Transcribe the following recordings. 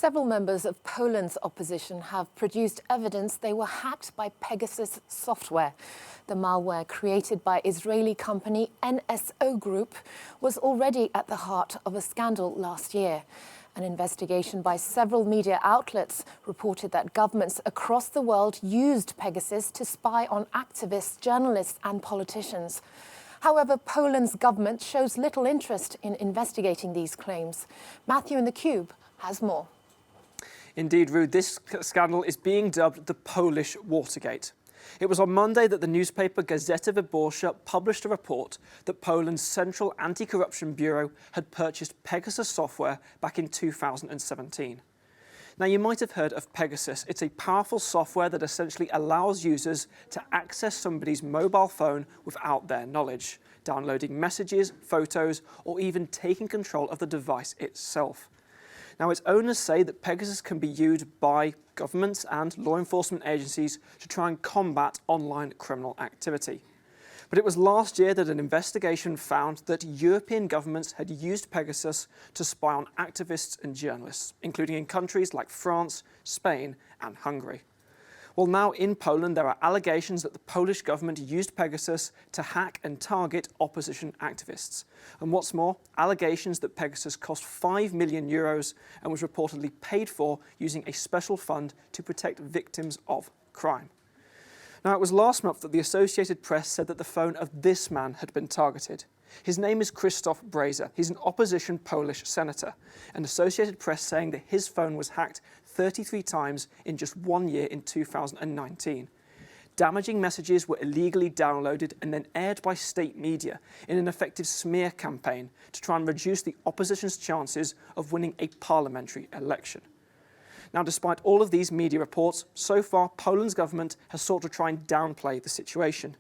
Several members of Poland's opposition have produced evidence they were hacked by Pegasus software. The malware created by Israeli company NSO Group was already at the heart of a scandal last year. An investigation by several media outlets reported that governments across the world used Pegasus to spy on activists, journalists and politicians. However, Poland's government shows little interest in investigating these claims. Matthew in the Cube has more. Indeed, Ruth, this scandal is being dubbed the Polish Watergate. It was on Monday that the newspaper Gazeta Wyborcza published a report that Poland's Central Anti-Corruption Bureau had purchased Pegasus software back in 2017. Now, you might have heard of Pegasus. It's a powerful software that essentially allows users to access somebody's mobile phone without their knowledge, downloading messages, photos, or even taking control of the device itself. Now, its owners say that Pegasus can be used by governments and law enforcement agencies to try and combat online criminal activity. But it was last year that an investigation found that European governments had used Pegasus to spy on activists and journalists, including in countries like France, Spain and Hungary. Well, now in Poland, there are allegations that the Polish government used Pegasus to hack and target opposition activists. And what's more, allegations that Pegasus cost €5 million and was reportedly paid for using a special fund to protect victims of crime. Now, it was last month that the Associated Press said that the phone of this man had been targeted. His name is Krzysztof Brejza. He's an opposition Polish senator. And Associated Press saying that his phone was hacked 33 times in just 1 year in 2019. Damaging messages were illegally downloaded and then aired by state media in an effective smear campaign to try and reduce the opposition's chances of winning a parliamentary election. Now, despite all of these media reports, so far Poland's government has sought to try and downplay the situation.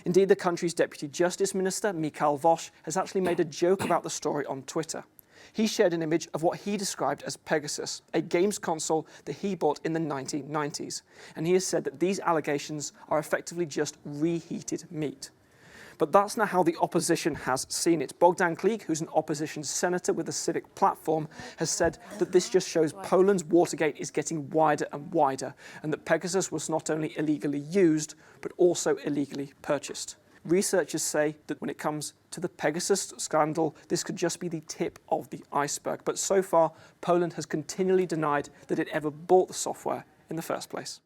Indeed, the country's Deputy Justice Minister, Michał Woś, has actually made a joke about the story on Twitter. He shared an image of what he described as Pegasus, a games console that he bought in the 1990s. And he has said that these allegations are effectively just reheated meat. But that's not how the opposition has seen it. Bogdan Klich, who's an opposition senator with the Civic Platform, has said that this just shows Poland's Watergate is getting wider and wider, and that Pegasus was not only illegally used, but also illegally purchased. Researchers say that when it comes to the Pegasus scandal, this could just be the tip of the iceberg. But so far, Poland has continually denied that it ever bought the software in the first place.